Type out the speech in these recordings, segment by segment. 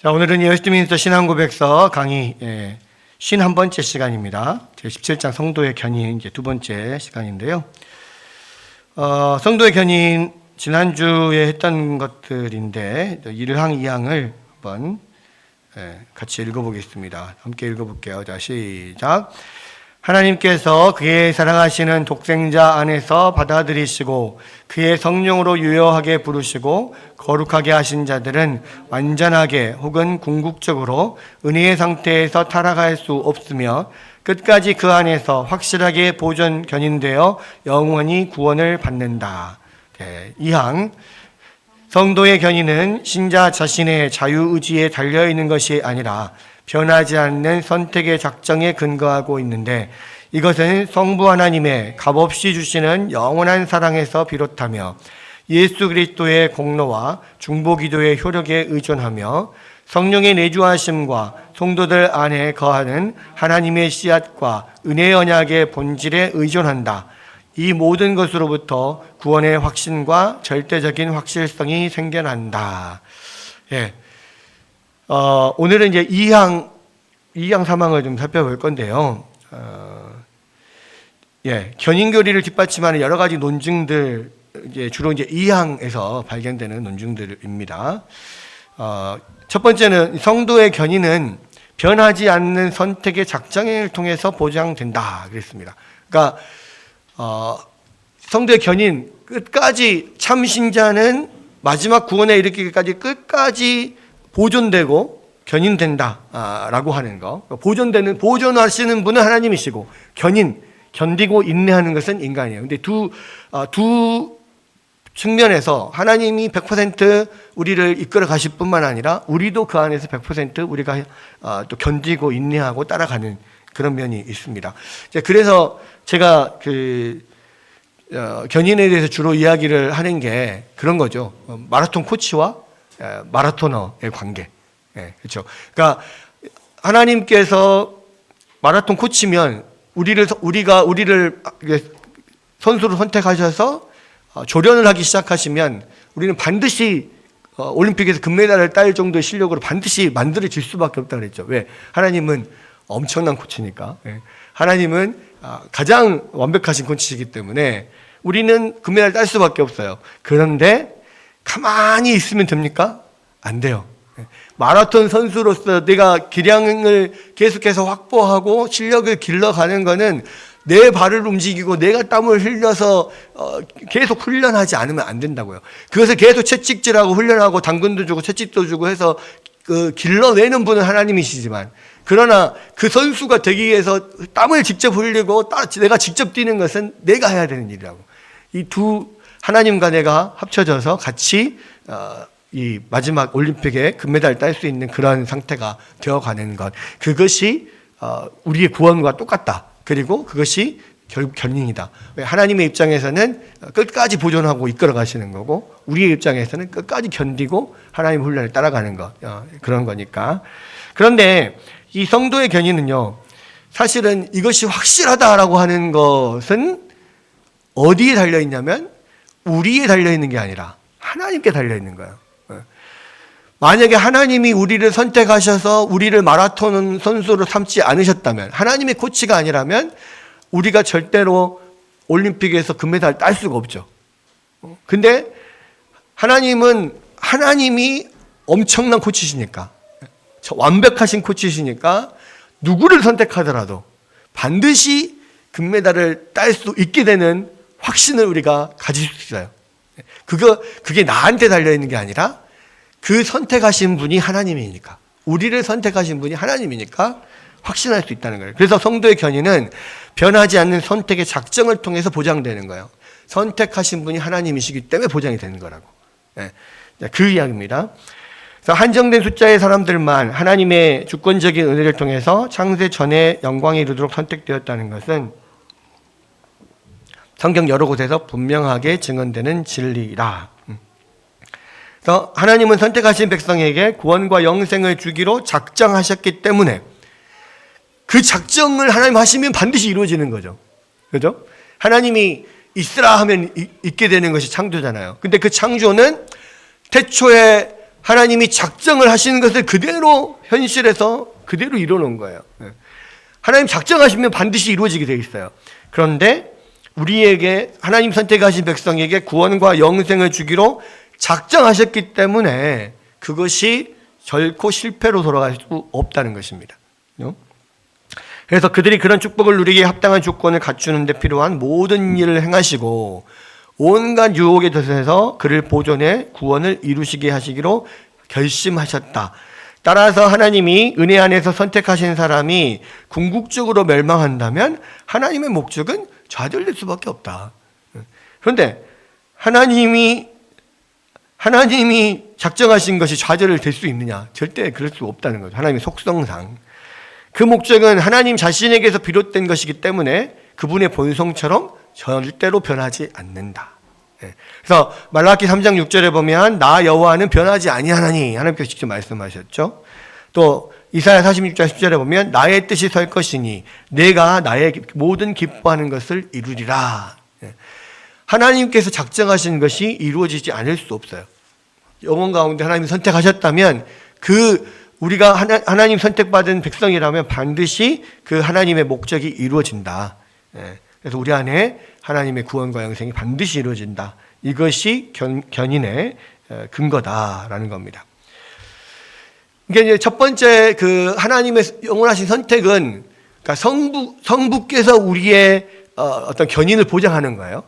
자, 오늘은 웨스트민스터 신앙고백서 강의 51번째 시간입니다. 제17장 성도의 견인 이제 두 번째 시간인데요. 성도의 견인 지난주에 했던 것들인데 1항, 2항을 한번 같이 읽어보겠습니다. 함께 읽어볼게요. 자, 시작. 하나님께서 그의 사랑하시는 독생자 안에서 받아들이시고 그의 성령으로 유효하게 부르시고 거룩하게 하신 자들은 완전하게 혹은 궁극적으로 은혜의 상태에서 타락할 수 없으며 끝까지 그 안에서 확실하게 보존 견인되어 영원히 구원을 받는다. 2항. 성도의 견인은 신자 자신의 자유의지에 달려있는 것이 아니라 변하지 않는 선택의 작정에 근거하고 있는데 이것은 성부 하나님의 값없이 주시는 영원한 사랑에서 비롯하며 예수 그리스도의 공로와 중보기도의 효력에 의존하며 성령의 내주하심과 성도들 안에 거하는 하나님의 씨앗과 은혜 언약의 본질에 의존한다. 이 모든 것으로부터 구원의 확신과 절대적인 확실성이 생겨난다. 오늘은 이제 2항, 3항을 좀 살펴볼 건데요. 견인교리를 뒷받침하는 여러 가지 논증들, 주로 이제 2항에서 발견되는 논증들입니다. 첫 번째는 성도의 견인은 변하지 않는 선택의 작정을 통해서 보장된다. 그랬습니다. 그러니까, 성도의 견인, 끝까지 참신자는 마지막 구원에 이르기까지 끝까지 보존되고 견인된다라고 하는 거. 보존하시는 분은 하나님이시고 견디고 인내하는 것은 인간이에요. 근데 두 측면에서 하나님이 100% 우리를 이끌어 가실 뿐만 아니라 우리도 그 안에서 100% 우리가 또 견디고 인내하고 따라가는 그런 면이 있습니다. 그래서 제가 견인에 대해서 주로 이야기를 하는 게 그런 거죠. 마라톤 코치와 마라토너의 관계. 그렇죠. 그러니까 하나님께서 마라톤 코치면 우리를 선수로 선택하셔서 조련을 하기 시작하시면 우리는 반드시 올림픽에서 금메달을 딸 정도의 실력으로 반드시 만들어질 수밖에 없다고 그랬죠. 왜? 하나님은 엄청난 코치니까. 하나님은 가장 완벽하신 코치이기 때문에 우리는 금메달을 딸 수밖에 없어요. 그런데 가만히 있으면 됩니까? 안 돼요. 마라톤 선수로서 내가 기량을 계속해서 확보하고 실력을 길러가는 거는 내 발을 움직이고 내가 땀을 흘려서 계속 훈련하지 않으면 안 된다고요. 그것을 계속 채찍질하고 훈련하고 당근도 주고 채찍도 주고 해서 길러내는 분은 하나님이시지만 그러나 그 선수가 되기 위해서 땀을 직접 흘리고 내가 직접 뛰는 것은 내가 해야 되는 일이라고. 이 두 하나님과 내가 합쳐져서 같이 이 마지막 올림픽에 금메달을 딸 수 있는 그런 상태가 되어가는 것. 그것이 우리의 구원과 똑같다. 그리고 그것이 결국 견인이다. 하나님의 입장에서는 끝까지 보존하고 이끌어 가시는 거고 우리의 입장에서는 끝까지 견디고 하나님 훈련을 따라가는 것. 그런 거니까. 그런데 이 성도의 견인은요. 사실은 이것이 확실하다라고 하는 것은 어디에 달려있냐면 우리에 달려있는 게 아니라 하나님께 달려있는 거예요. 만약에 하나님이 우리를 선택하셔서 우리를 마라톤 선수로 삼지 않으셨다면 하나님의 코치가 아니라면 우리가 절대로 올림픽에서 금메달을 딸 수가 없죠. 근데 하나님이 엄청난 코치시니까 완벽하신 코치시니까 누구를 선택하더라도 반드시 금메달을 딸 수 있게 되는 확신을 우리가 가질 수 있어요. 그게 나한테 달려있는 게 아니라 그 선택하신 분이 하나님이니까 우리를 선택하신 분이 하나님이니까 확신할 수 있다는 거예요. 그래서 성도의 견인은 변하지 않는 선택의 작정을 통해서 보장되는 거예요. 선택하신 분이 하나님이시기 때문에 보장이 되는 거라고. 그 이야기입니다. 그래서 한정된 숫자의 사람들만 하나님의 주권적인 은혜를 통해서 창세 전에 영광에 이르도록 선택되었다는 것은 성경 여러 곳에서 분명하게 증언되는 진리라. 그래서 하나님은 선택하신 백성에게 구원과 영생을 주기로 작정하셨기 때문에 그 작정을 하나님 하시면 반드시 이루어지는 거죠. 그죠? 하나님이 있으라 하면 있게 되는 것이 창조잖아요. 근데 그 창조는 태초에 하나님이 작정을 하시는 것을 그대로 현실에서 그대로 이루어놓은 거예요. 하나님 작정하시면 반드시 이루어지게 되어 있어요. 그런데 우리에게 하나님 선택하신 백성에게 구원과 영생을 주기로 작정하셨기 때문에 그것이 결코 실패로 돌아갈 수 없다는 것입니다. 그래서 그들이 그런 축복을 누리기에 합당한 조건을 갖추는 데 필요한 모든 일을 행하시고 온갖 유혹에 대해서 그를 보존해 구원을 이루시게 하시기로 결심하셨다. 따라서 하나님이 은혜 안에서 선택하신 사람이 궁극적으로 멸망한다면 하나님의 목적은 좌절될 수밖에 없다. 그런데 하나님이 작정하신 것이 좌절될 수 있느냐? 절대 그럴 수 없다는 거죠. 하나님의 속성상. 그 목적은 하나님 자신에게서 비롯된 것이기 때문에 그분의 본성처럼 절대로 변하지 않는다. 그래서 말라기 3장 6절에 보면 나 여호와는 변하지 아니하나니 하나님께서 직접 말씀하셨죠. 또 이사야 46장 10절에 보면 나의 뜻이 설 것이니 내가 나의 모든 기뻐하는 것을 이루리라. 하나님께서 작정하신 것이 이루어지지 않을 수 없어요. 영혼 가운데 하나님이 선택하셨다면 우리가 하나님 선택받은 백성이라면 반드시 그 하나님의 목적이 이루어진다. 그래서 우리 안에 하나님의 구원과 영생이 반드시 이루어진다. 이것이 견인의 근거다라는 겁니다. 이게 이제 첫 번째 그 하나님의 영원하신 선택은 그러니까 성부께서 우리의 어떤 견인을 보장하는 거예요.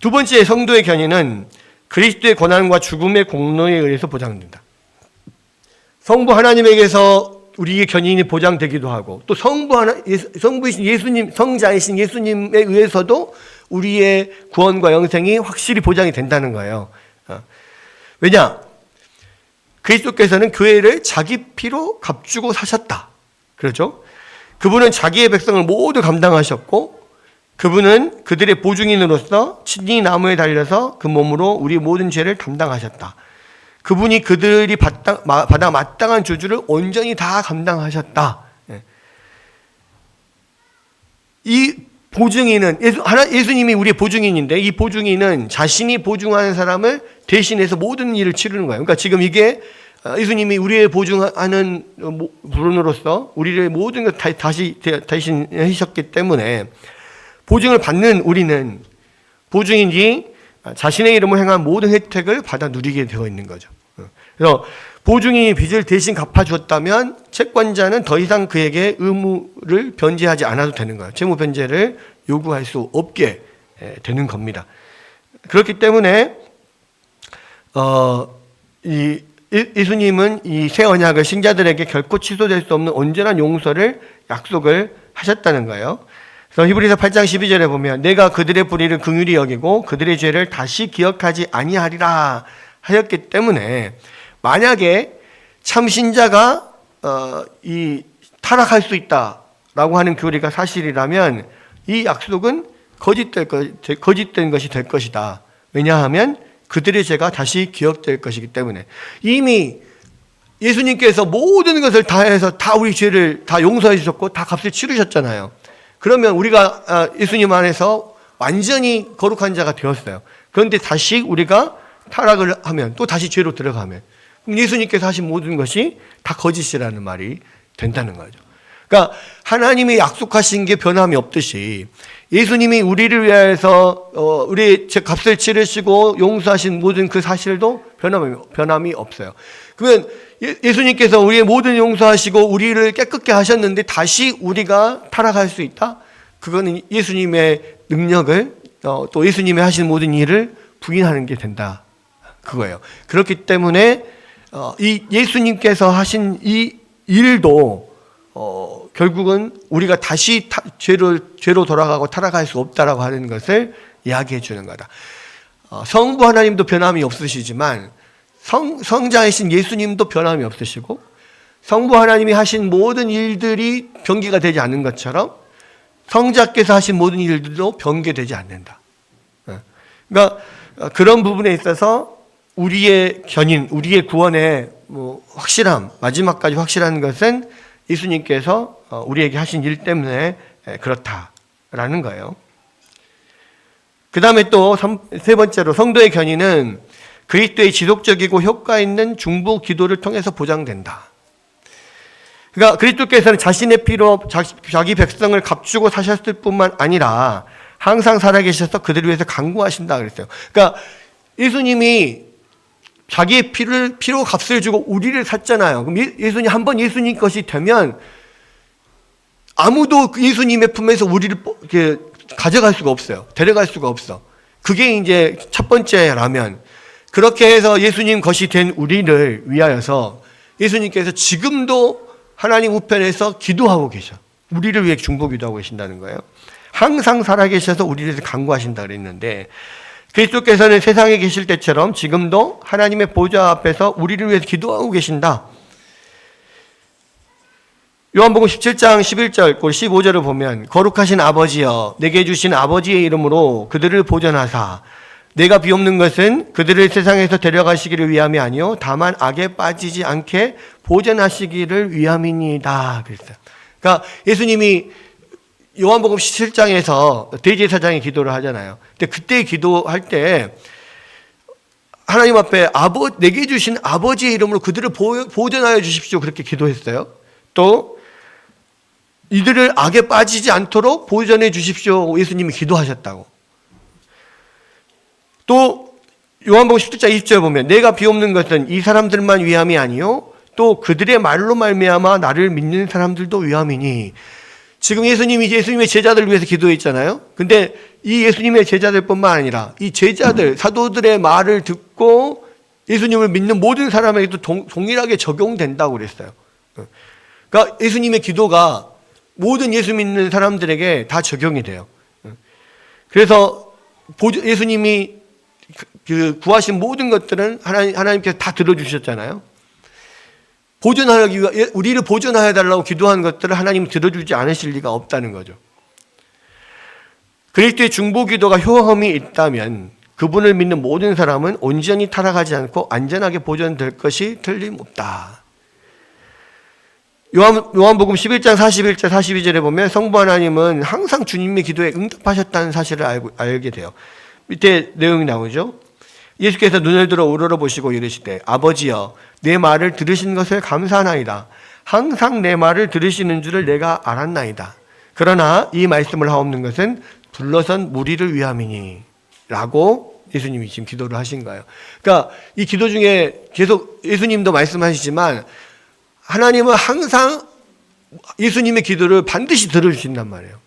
두 번째 성도의 견인은 그리스도의 고난과 죽음의 공로에 의해서 보장된다. 성부 하나님에게서 우리의 견인이 보장되기도 하고 또 성부이신 예수님, 성자이신 예수님에 의해서도 우리의 구원과 영생이 확실히 보장이 된다는 거예요. 왜냐? 그리스도께서는 교회를 자기 피로 값주고 사셨다. 그렇죠? 그분은 자기의 백성을 모두 감당하셨고 그분은 그들의 보증인으로서 친히 나무에 달려서 그 몸으로 우리 모든 죄를 담당하셨다. 그분이 그들이 받아 마땅한 저주를 온전히 다 감당하셨다. 이 보증인은 예수님이 우리의 보증인인데 이 보증인은 자신이 보증하는 사람을 대신해서 모든 일을 치르는 거예요. 그러니까 지금 이게 예수님이 우리의 보증하는 분으로서 우리를 모든 것 다시 대신하셨기 때문에 보증을 받는 우리는 보증인이 자신의 이름을 행한 모든 혜택을 받아 누리게 되어 있는 거죠. 그래서 보증인이 빚을 대신 갚아주었다면 채권자는 더 이상 그에게 의무를 변제하지 않아도 되는 거예요. 채무 변제를 요구할 수 없게 되는 겁니다. 그렇기 때문에 예수님은 이 새 언약을 신자들에게 결코 취소될 수 없는 온전한 용서를 약속을 하셨다는 거예요. 그래서 히브리서 8장 12절에 보면 내가 그들의 불의를 긍휼히 여기고 그들의 죄를 다시 기억하지 아니하리라 하였기 때문에 만약에 참신자가 타락할 수 있다라고 하는 교리가 사실이라면 이 약속은 거짓된 것이 될 것이다. 왜냐하면 그들의 죄가 다시 기억될 것이기 때문에 이미 예수님께서 모든 것을 다 해서 다 우리 죄를 다 용서해 주셨고 다 값을 치르셨잖아요. 그러면 우리가 예수님 안에서 완전히 거룩한 자가 되었어요. 그런데 다시 우리가 타락을 하면 또 다시 죄로 들어가면 예수님께서 하신 모든 것이 다 거짓이라는 말이 된다는 거죠. 그러니까 하나님이 약속하신 게 변함이 없듯이 예수님이 우리를 위해서 우리의 값을 치르시고 용서하신 모든 그 사실도 변함이 없어요. 그러면 예수님께서 우리의 모든 용서하시고 우리를 깨끗게 하셨는데 다시 우리가 타락할 수 있다? 그거는 예수님의 능력을 또 예수님이 하신 모든 일을 부인하는 게 된다. 그거예요. 그렇기 때문에 이 예수님께서 하신 이 일도 결국은 우리가 다시 죄로 돌아가고 타락할 수 없다라고 하는 것을 이야기해 주는 거다. 성부 하나님도 변함이 없으시지만 성자이신 예수님도 변함이 없으시고 성부 하나님이 하신 모든 일들이 변개가 되지 않는 것처럼 성자께서 하신 모든 일들도 변개되지 않는다. 그러니까 그런 부분에 있어서 우리의 견인, 우리의 구원의 확실함, 마지막까지 확실한 것은 예수님께서 우리에게 하신 일 때문에 그렇다라는 거예요. 그 다음에 또 세 번째로 성도의 견인은 그리스도의 지속적이고 효과 있는 중보 기도를 통해서 보장된다. 그러니까 그리스도께서는 자신의 피로 자기 백성을 값주고 사셨을 뿐만 아니라 항상 살아계셔서 그들을 위해서 간구하신다 그랬어요. 그러니까 예수님이 자기의 피로 값을 주고 우리를 샀잖아요. 그럼 예수님 한번 예수님 것이 되면 아무도 예수님의 품에서 우리를 가져갈 수가 없어요. 데려갈 수가 없어. 그게 이제 첫 번째라면, 그렇게 해서 예수님 것이 된 우리를 위하여서 예수님께서 지금도 하나님 우편에서 기도하고 계셔. 우리를 위해 중보 기도하고 계신다는 거예요. 항상 살아계셔서 우리를 위해서 간구하신다 그랬는데, 그리스도께서는 세상에 계실 때처럼 지금도 하나님의 보좌 앞에서 우리를 위해서 기도하고 계신다. 요한복음 17장 11절 15절을 보면, 거룩하신 아버지여 내게 주신 아버지의 이름으로 그들을 보전하사 내가 비옵는 것은 그들을 세상에서 데려가시기를 위함이 아니요 다만 악에 빠지지 않게 보전하시기를 위함이니이다 그랬어요. 그러니까 예수님이 요한복음 17장에서 대제사장의 기도를 하잖아요. 근데 그때 기도할 때 하나님 앞에 내게 주신 아버지의 이름으로 그들을 보전하여 주십시오 그렇게 기도했어요. 또 이들을 악에 빠지지 않도록 보전해 주십시오 예수님이 기도하셨다고. 또 요한복음 17장 20절 보면 내가 비옵는 것은 이 사람들만 위함이 아니요 또 그들의 말로 말미암아 나를 믿는 사람들도 위함이니. 지금 예수님이 예수님의 제자들을 위해서 기도했잖아요. 근데 이 예수님의 제자들뿐만 아니라 이 제자들, 사도들의 말을 듣고 예수님을 믿는 모든 사람에게도 동일하게 적용된다고 그랬어요. 그러니까 예수님의 기도가 모든 예수 믿는 사람들에게 다 적용이 돼요. 그래서 예수님이 구하신 모든 것들은 하나님께서 다 들어주셨잖아요. 보존하기 위해 우리를 보존하여 달라고 기도한 것들을 하나님이 들어주지 않으실 리가 없다는 거죠. 그리스도의 중보 기도가 효험이 있다면 그분을 믿는 모든 사람은 온전히 타락하지 않고 안전하게 보존될 것이 틀림없다. 요한복음 11장 41절 42절에 보면 성부 하나님은 항상 주님의 기도에 응답하셨다는 사실을 알게 돼요. 밑에 내용이 나오죠. 예수께서 눈을 들어 우러러 보시고 이르시되 아버지여 내 말을 들으신 것을 감사하나이다. 항상 내 말을 들으시는 줄을 내가 알았나이다. 그러나 이 말씀을 하옵는 것은 불러선 무리를 위함이니 라고 예수님이 지금 기도를 하신 거예요. 그러니까 이 기도 중에 계속 예수님도 말씀하시지만 하나님은 항상 예수님의 기도를 반드시 들어주신단 말이에요.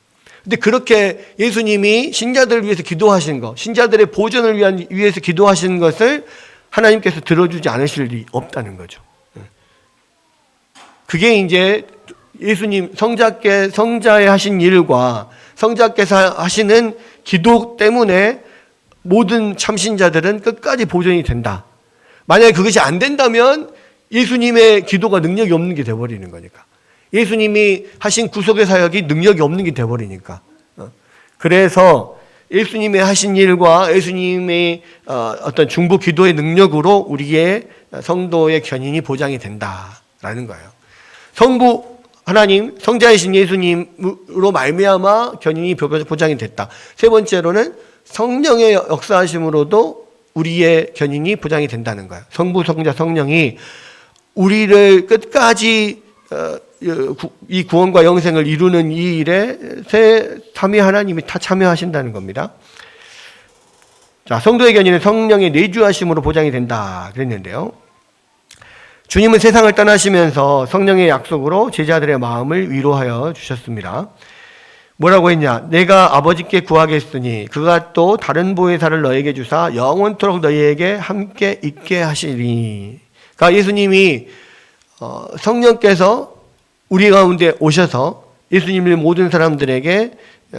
근데 그렇게 예수님이 신자들을 위해서 기도하신 것, 신자들의 보존을 위해서 기도하신 것을 하나님께서 들어주지 않으실 리 없다는 거죠. 그게 이제 예수님 성자의 하신 일과 성자께서 하시는 기도 때문에 모든 참신자들은 끝까지 보존이 된다. 만약에 그것이 안 된다면 예수님의 기도가 능력이 없는 게 돼버리는 거니까. 예수님이 하신 구속의 사역이 능력이 없는 게 돼버리니까. 그래서 예수님의 하신 일과 예수님의 어떤 중보 기도의 능력으로 우리의 성도의 견인이 보장이 된다라는 거예요. 성부 하나님, 성자이신 예수님으로 말미암아 견인이 보장이 됐다. 세 번째로는 성령의 역사하심으로도 우리의 견인이 보장이 된다는 거예요. 성부, 성자, 성령이 우리를 끝까지 이 구원과 영생을 이루는 이 일에 삼위 하나님이 다 참여하신다는 겁니다. 자, 성도의 견인은 성령의 내주하심으로 보장이 된다 그랬는데요. 주님은 세상을 떠나시면서 성령의 약속으로 제자들의 마음을 위로하여 주셨습니다. 뭐라고 했냐? 내가 아버지께 구하겠으니 그가 또 다른 보혜사를 너에게 주사 영원토록 너희에게 함께 있게 하시니. 그러니까 예수님이 성령께서 우리 가운데 오셔서 예수님의 모든 사람들에게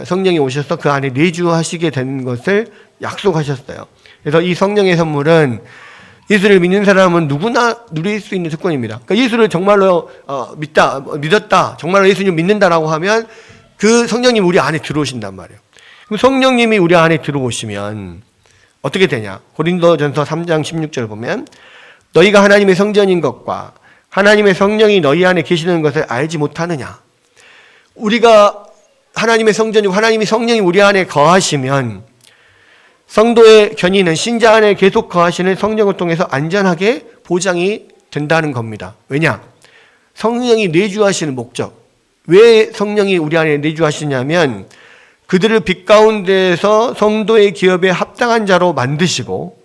성령이 오셔서 그 안에 내주하시게 된 것을 약속하셨어요. 그래서 이 성령의 선물은 예수를 믿는 사람은 누구나 누릴 수 있는 특권입니다. 그러니까 예수를 정말로 믿었다, 정말로 예수님 믿는다라고 하면 그 성령님이 우리 안에 들어오신단 말이에요. 그럼 성령님이 우리 안에 들어오시면 어떻게 되냐? 고린도전서 3장 16절 보면 너희가 하나님의 성전인 것과 하나님의 성령이 너희 안에 계시는 것을 알지 못하느냐? 우리가 하나님의 성전이고 하나님의 성령이 우리 안에 거하시면 성도의 견인은 신자 안에 계속 거하시는 성령을 통해서 안전하게 보장이 된다는 겁니다. 왜냐? 성령이 내주하시는 목적. 왜 성령이 우리 안에 내주하시냐면 그들을 빛 가운데에서 성도의 기업에 합당한 자로 만드시고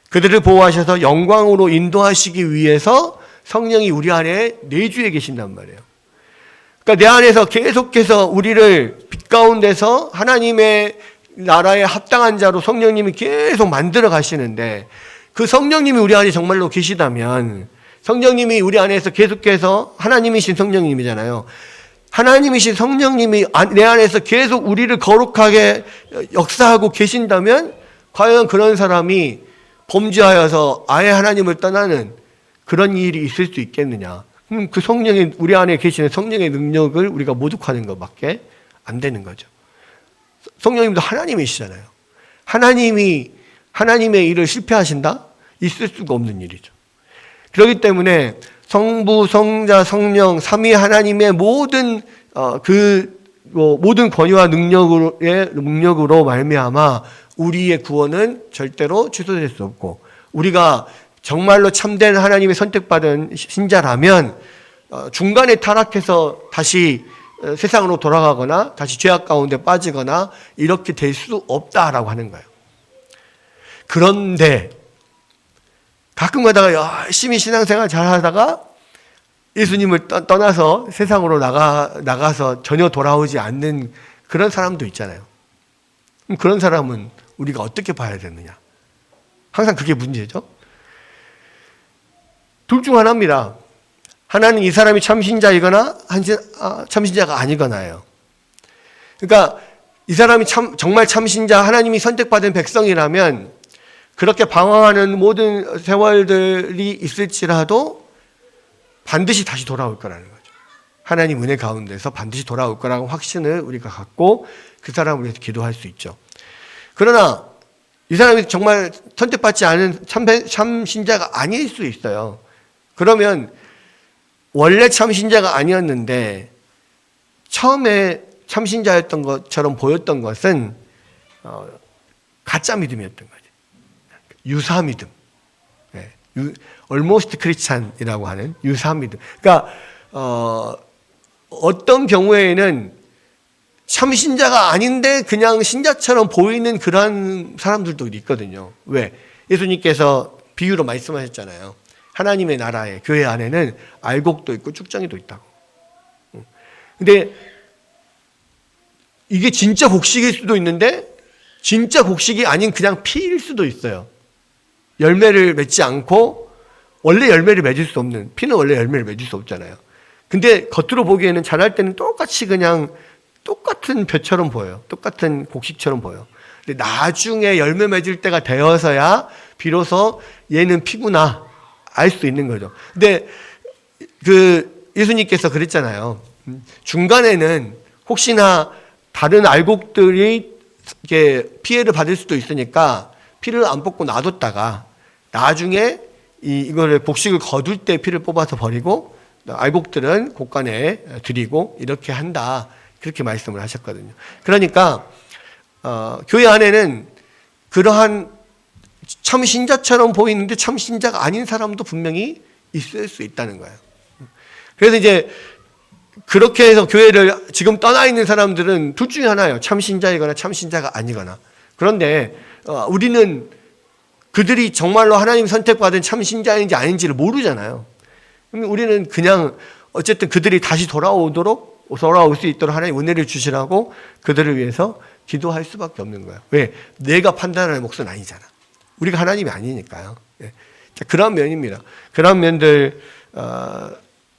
그들을 보호하셔서 영광으로 인도하시기 위해서 성령이 우리 안에 내주해 계신단 말이에요. 그러니까 내 안에서 계속해서 우리를 빛 가운데서 하나님의 나라에 합당한 자로 성령님이 계속 만들어 가시는데 그 성령님이 우리 안에 정말로 계시다면 성령님이 우리 안에서 계속해서 하나님이신 성령님이잖아요. 하나님이신 성령님이 내 안에서 계속 우리를 거룩하게 역사하고 계신다면 과연 그런 사람이 범죄하여서 아예 하나님을 떠나는 그런 일이 있을 수 있겠느냐. 그 성령이 우리 안에 계시는 성령의 능력을 우리가 모독하는 것밖에 안 되는 거죠. 성령님도 하나님이시잖아요. 하나님이 하나님의 일을 실패하신다? 있을 수가 없는 일이죠. 그렇기 때문에 성부, 성자, 성령, 삼위 하나님의 모든 모든 권위와 능력으로 말미암아 우리의 구원은 절대로 취소될 수 없고 우리가 정말로 참된 하나님의 선택받은 신자라면 중간에 타락해서 다시 세상으로 돌아가거나 다시 죄악 가운데 빠지거나 이렇게 될 수 없다라고 하는 거예요. 그런데 가끔 가다가 열심히 신앙생활 잘 하다가 예수님을 떠나서 세상으로 나가서 전혀 돌아오지 않는 그런 사람도 있잖아요. 그런 사람은 우리가 어떻게 봐야 되느냐. 항상 그게 문제죠. 둘 중 하나입니다. 하나는 이 사람이 참신자이거나 참신자가 아니거나예요. 그러니까 이 사람이 정말 참신자, 하나님이 선택받은 백성이라면 그렇게 방황하는 모든 세월들이 있을지라도 반드시 다시 돌아올 거라는 거죠. 하나님 은혜 가운데서 반드시 돌아올 거라는 확신을 우리가 갖고 그 사람을 위해서 기도할 수 있죠. 그러나 이 사람이 정말 선택받지 않은 참신자가 아닐 수 있어요. 그러면 원래 참신자가 아니었는데 처음에 참신자였던 것처럼 보였던 것은 가짜 믿음이었던 거죠. 유사 믿음. almost Christian이라고 하는 유사 믿음. 그러니까 어떤 경우에는 참신자가 아닌데 그냥 신자처럼 보이는 그런 사람들도 있거든요. 왜? 예수님께서 비유로 말씀하셨잖아요. 하나님의 나라에 교회 안에는 알곡도 있고 쭉정이도 있다고. 근데 이게 진짜 곡식일 수도 있는데 진짜 곡식이 아닌 그냥 피일 수도 있어요. 열매를 맺지 않고 원래 열매를 맺을 수 없는, 피는 원래 열매를 맺을 수 없잖아요. 근데 겉으로 보기에는 자랄 때는 똑같이 그냥 똑같은 벼처럼 보여요. 똑같은 곡식처럼 보여요. 근데 나중에 열매 맺을 때가 되어서야 비로소 얘는 피구나 알 수 있는 거죠. 근데 예수님께서 그랬잖아요. 중간에는 혹시나 다른 알곡들이 이렇게 피해를 받을 수도 있으니까 피를 안 뽑고 놔뒀다가 나중에 이거를 곡식을 거둘 때 피를 뽑아서 버리고 알곡들은 곳간에 드리고 이렇게 한다. 그렇게 말씀을 하셨거든요. 그러니까 교회 안에는 그러한 참신자처럼 보이는데 참신자가 아닌 사람도 분명히 있을 수 있다는 거예요. 그래서 이제 그렇게 해서 교회를 지금 떠나 있는 사람들은 둘 중에 하나예요. 참신자이거나 참신자가 아니거나. 그런데 우리는 그들이 정말로 하나님 선택받은 참신자인지 아닌지를 모르잖아요. 우리는 그냥 어쨌든 그들이 다시 돌아올 수 있도록 하나님 은혜를 주시라고 그들을 위해서 기도할 수밖에 없는 거예요. 왜? 내가 판단하는 몫은 아니잖아. 우리가 하나님이 아니니까요. 자, 그런 면입니다. 그런 면들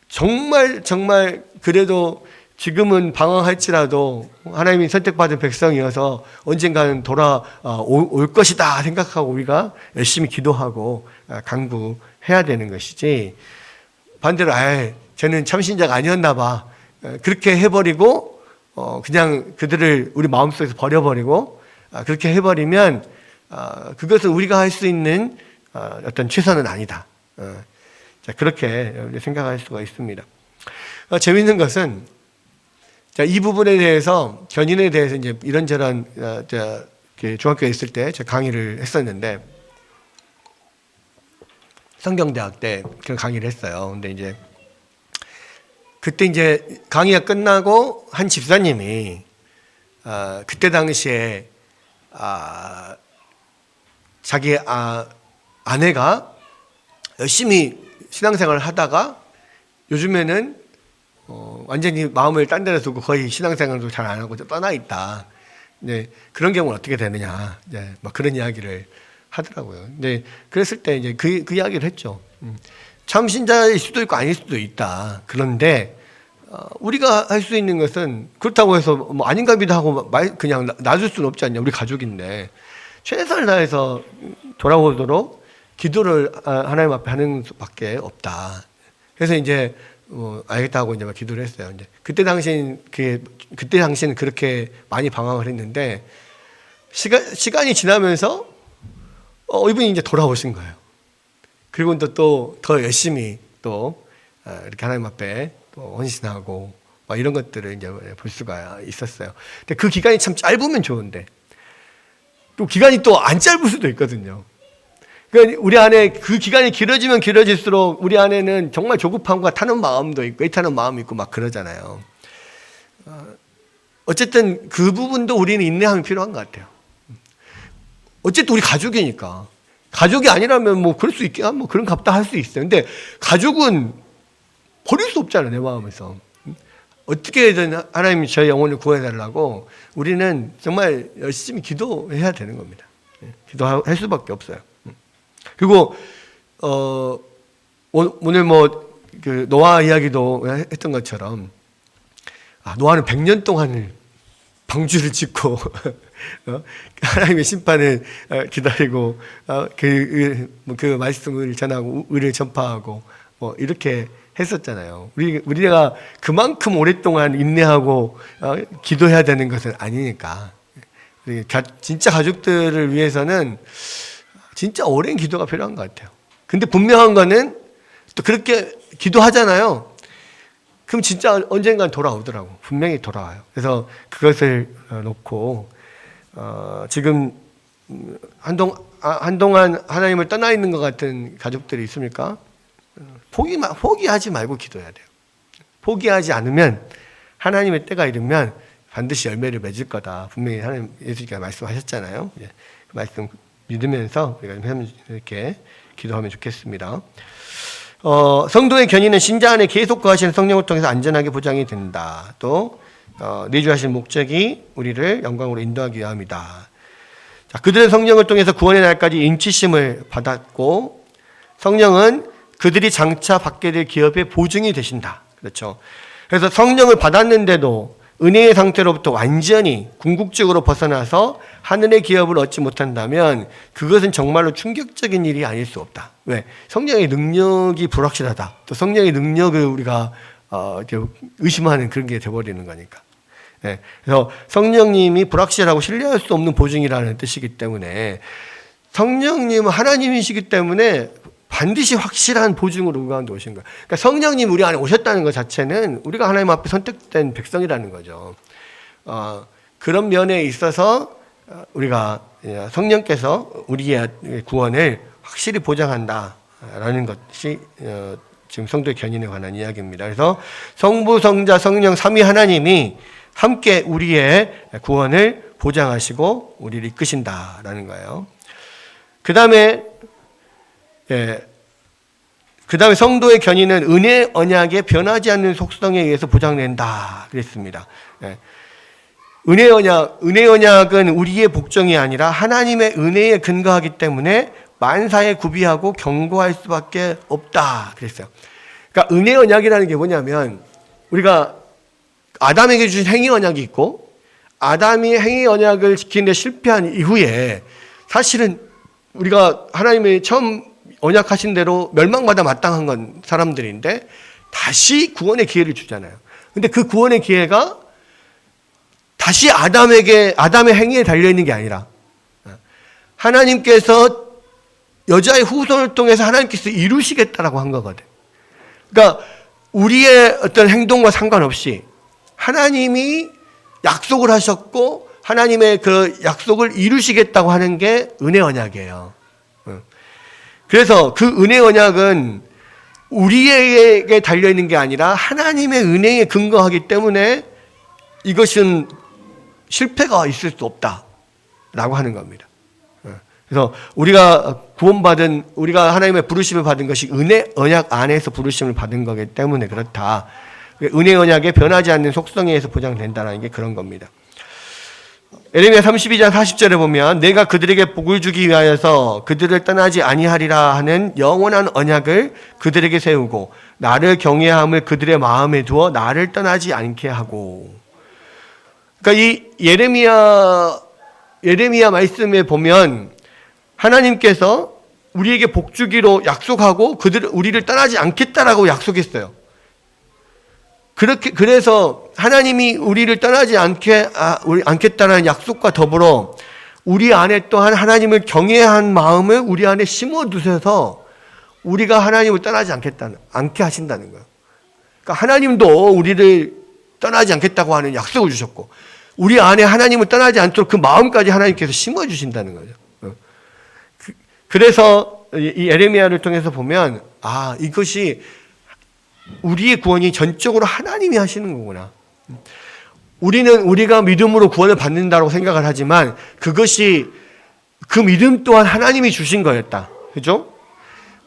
정말 그래도 지금은 방황할지라도 하나님이 선택받은 백성이어서 언젠가는 돌아올 것이다 생각하고 우리가 열심히 기도하고 간구해야 되는 것이지, 반대로 쟤는 참신자가 아니었나 봐 그렇게 해버리고 그냥 그들을 우리 마음속에서 버려버리고 그렇게 해버리면 그것은 우리가 할 수 있는 어떤 최선은 아니다. 자, 그렇게 생각할 수가 있습니다. 재미있는 것은 자, 이 부분에 대해서 견인에 대해서 이제 이런저런 중학교에 있을 때 제가 강의를 했었는데 성경대학 때 그런 강의를 했어요. 근데 이제 그때 이제 강의가 끝나고 한 집사님이 그때 당시에 자기 아내가 열심히 신앙생활을 하다가 요즘에는 완전히 마음을 딴 데다 두고 거의 신앙생활도 잘 안 하고 떠나 있다. 네, 그런 경우는 어떻게 되느냐, 이제 막 그런 이야기를 하더라고요. 근데 그랬을 때 이제 그 이야기를 했죠. 참 신자일 수도 있고 아닐 수도 있다. 그런데 우리가 할 수 있는 것은 그렇다고 해서 뭐 아닌가비도 하고 그냥 놔줄 수는 없지 않냐. 우리 가족인데 최선을 다해서 돌아오도록 기도를 하나님 앞에 하는 수밖에 없다. 그래서 이제 알겠다 하고 이제 막 기도를 했어요. 이제 그때 당시는 그렇게 많이 방황을 했는데 시간이 지나면서 이분이 이제 돌아오신 거예요. 그리고 또 더 열심히 또 이렇게 하나님 앞에 또 헌신하고 막 이런 것들을 이제 볼 수가 있었어요. 근데 그 기간이 참 짧으면 좋은데 또 기간이 또 안 짧을 수도 있거든요. 그러니까 우리 안에 그 기간이 길어지면 길어질수록 우리 안에는 정말 조급함과 타는 마음도 있고 애타는 마음이 있고 막 그러잖아요. 어쨌든 그 부분도 우리는 인내함이 필요한 것 같아요. 어쨌든 우리 가족이니까. 가족이 아니라면 뭐 그럴 수 있게 뭐 그런 값도 할 수 있어요. 근데 가족은 버릴 수 없잖아요, 내 마음에서. 어떻게든 하나님이 저희 영혼을 구해달라고 우리는 정말 열심히 기도해야 되는 겁니다. 기도할 수밖에 없어요. 그리고 오늘 뭐 그 노아 이야기도 했던 것처럼 노아는 100년 동안 방주를 짓고 하나님의 심판을 기다리고 그 말씀을 전하고 의를 전파하고 뭐 이렇게 했었잖아요. 우리가 그만큼 오랫동안 인내하고 기도해야 되는 것은 아니니까. 진짜 가족들을 위해서는 진짜 오랜 기도가 필요한 것 같아요. 근데 분명한 거는 또 그렇게 기도하잖아요. 그럼 진짜 언젠간 돌아오더라고. 분명히 돌아와요. 그래서 그것을 놓고 지금 한동안 하나님을 떠나 있는 것 같은 가족들이 있습니까? 포기하지 말고 기도해야 돼요. 포기하지 않으면 하나님의 때가 이르면 반드시 열매를 맺을 거다. 분명히 하나님 예수님께서 말씀하셨잖아요. 그 말씀 믿으면서 우리가 이렇게 기도하면 좋겠습니다. 성도의 견인은 신자 안에 계속 거하시는 성령을 통해서 안전하게 보장이 된다. 또 내주하신 목적이 우리를 영광으로 인도하기 위함이다. 자, 그들은 성령을 통해서 구원의 날까지 인치심을 받았고 성령은 그들이 장차 받게 될 기업의 보증이 되신다. 그렇죠. 그래서 성령을 받았는데도 은혜의 상태로부터 완전히 궁극적으로 벗어나서 하늘의 기업을 얻지 못한다면 그것은 정말로 충격적인 일이 아닐 수 없다. 왜? 성령의 능력이 불확실하다. 또 성령의 능력을 우리가 의심하는 그런 게 돼버리는 거니까. 네. 그래서 성령님이 불확실하고 신뢰할 수 없는 보증이라는 뜻이기 때문에 성령님은 하나님이시기 때문에 반드시 확실한 보증으로 우리 가운데 오신 거예요. 그러니까 성령님 우리 안에 오셨다는 것 자체는 우리가 하나님 앞에 선택된 백성이라는 거죠. 그런 면에 있어서 우리가 성령께서 우리의 구원을 확실히 보장한다라는 것이 지금 성도의 견인에 관한 이야기입니다. 그래서 성부, 성자, 성령 삼위 하나님이 함께 우리의 구원을 보장하시고 우리를 이끄신다라는 거예요. 그 다음에 성도의 견인은 은혜 언약의 변하지 않는 속성에 의해서 보장된다 그랬습니다. 은혜 언약은 우리의 복종이 아니라 하나님의 은혜에 근거하기 때문에 만사에 구비하고 경고할 수밖에 없다 그랬어요. 그러니까 은혜 언약이라는 게 뭐냐면 우리가 아담에게 주신 행위 언약이 있고 아담이 행위 언약을 지키는데 실패한 이후에 사실은 우리가 하나님의 처음 언약하신 대로 멸망받아 마땅한 건 사람들인데 다시 구원의 기회를 주잖아요. 근데 그 구원의 기회가 다시 아담의 행위에 달려있는 게 아니라 하나님께서 여자의 후손을 통해서 하나님께서 이루시겠다라고 한 거거든. 그러니까 우리의 어떤 행동과 상관없이 하나님이 약속을 하셨고 하나님의 그 약속을 이루시겠다고 하는 게 은혜 언약이에요. 그래서 그 은혜 언약은 우리에게 달려있는 게 아니라 하나님의 은혜에 근거하기 때문에 이것은 실패가 있을 수 없다라고 하는 겁니다. 그래서 우리가 구원받은, 우리가 하나님의 부르심을 받은 것이 은혜 언약 안에서 부르심을 받은 거기 때문에 그렇다. 은혜 언약의 변하지 않는 속성에 의해서 보장된다는 게 그런 겁니다. 에레미야 32장 40절에 보면 내가 그들에게 복을 주기 위하여서 그들을 떠나지 아니하리라 하는 영원한 언약을 그들에게 세우고 나를 경외함을 그들의 마음에 두어 나를 떠나지 않게 하고. 그러니까 이 예레미야 말씀에 보면 하나님께서 우리에게 복 주기로 약속하고 우리를 떠나지 않겠다라고 약속했어요. 그래서 하나님이 우리를 떠나지 않겠다는 약속과 더불어 우리 안에 또한 하나님을 경외한 마음을 우리 안에 심어두셔서 우리가 하나님을 떠나지 않게 하신다는 거예요. 그러니까 하나님도 우리를 떠나지 않겠다고 하는 약속을 주셨고 우리 안에 하나님을 떠나지 않도록 그 마음까지 하나님께서 심어주신다는 거죠. 그래서 이 에레미야를 통해서 보면 이것이 우리의 구원이 전적으로 하나님이 하시는 거구나. 우리가 믿음으로 구원을 받는다고 생각을 하지만 그것이 그 믿음 또한 하나님이 주신 거였다. 그죠?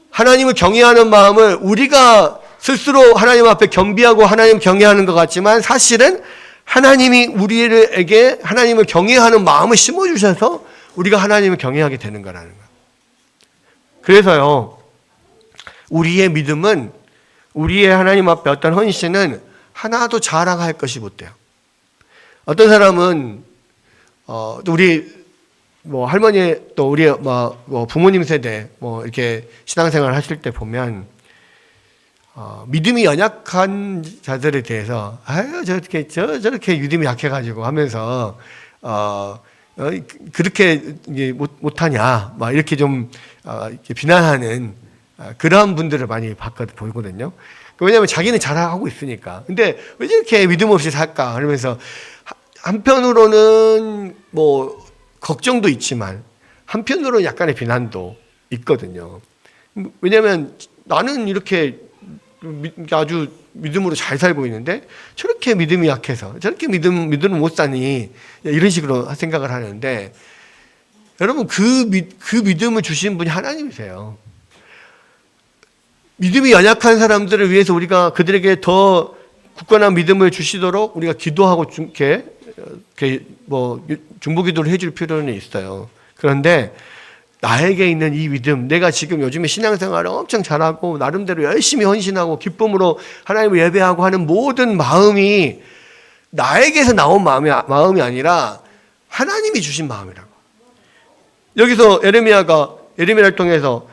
하나님을 경외하는 마음을 우리가 스스로 하나님 앞에 겸비하고 하나님 경외하는 것 같지만 사실은 하나님이 우리에게 하나님을 경외하는 마음을 심어주셔서 우리가 하나님을 경외하게 되는 거라는 거예요. 그래서요, 우리의 믿음은 우리의 하나님 앞에 어떤 헌신은 하나도 자랑할 것이 못 돼요. 어떤 사람은 우리 할머니 또 우리 부모님 세대 이렇게 신앙생활 하실 때 보면 믿음이 연약한 자들에 대해서 저렇게 믿음이 약해가지고 하면서 그렇게 못하냐 이렇게 좀 이렇게 비난하는 그러한 분들을 많이 보이거든요. 왜냐하면 자기는 잘하고 있으니까. 근데 왜 이렇게 믿음 없이 살까? 그러면서 한편으로는 걱정도 있지만 한편으로는 약간의 비난도 있거든요. 왜냐하면 나는 이렇게 아주 믿음으로 잘 살고 있는데 저렇게 믿음이 약해서 저렇게 믿음을 못 사니 이런 식으로 생각을 하는데 여러분 그 믿음을 주신 분이 하나님이세요. 믿음이 연약한 사람들을 위해서 우리가 그들에게 더 굳건한 믿음을 주시도록 우리가 기도하고 중보기도를 해줄 필요는 있어요. 그런데 나에게 있는 이 믿음, 내가 지금 요즘에 신앙생활을 엄청 잘하고 나름대로 열심히 헌신하고 기쁨으로 하나님을 예배하고 하는 모든 마음이 나에게서 나온 마음이 아니라 하나님이 주신 마음이라고. 여기서 에레미야를 통해서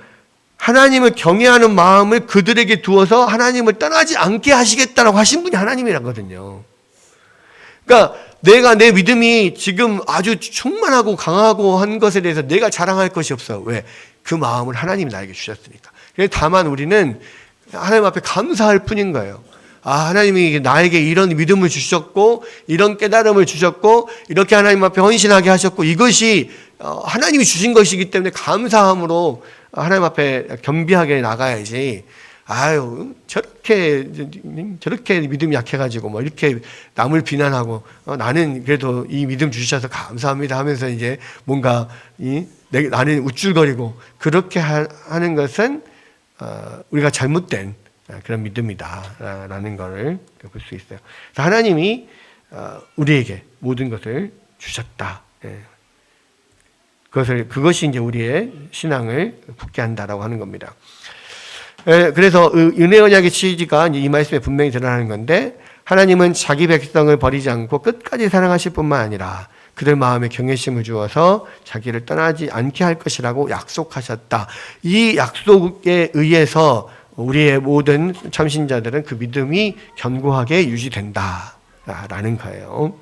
하나님을 경외하는 마음을 그들에게 두어서 하나님을 떠나지 않게 하시겠다라고 하신 분이 하나님이라거든요. 그러니까 내가 내 믿음이 지금 아주 충만하고 강하고 한 것에 대해서 내가 자랑할 것이 없어. 왜? 그 마음을 하나님이 나에게 주셨으니까. 그래서 다만 우리는 하나님 앞에 감사할 뿐인 거예요. 하나님이 나에게 이런 믿음을 주셨고 이런 깨달음을 주셨고 이렇게 하나님 앞에 헌신하게 하셨고 이것이 하나님이 주신 것이기 때문에 감사함으로 하나님 앞에 겸비하게 나가야지. 저렇게 믿음이 약해가지고 이렇게 남을 비난하고 나는 그래도 이 믿음 주셔서 감사합니다 하면서 이제 뭔가 나는 우쭐거리고 그렇게 하는 것은 우리가 잘못된 그런 믿음이다라는 것을 볼 수 있어요. 그래서 하나님이 우리에게 모든 것을 주셨다. 그것이 이제 우리의 신앙을 굳게 한다라고 하는 겁니다. 그래서 은혜 언약의 취지가 이 말씀에 분명히 드러나는 건데 하나님은 자기 백성을 버리지 않고 끝까지 사랑하실 뿐만 아니라 그들 마음에 경외심을 주어서 자기를 떠나지 않게 할 것이라고 약속하셨다. 이 약속에 의해서 우리의 모든 참신자들은 그 믿음이 견고하게 유지된다라는 거예요.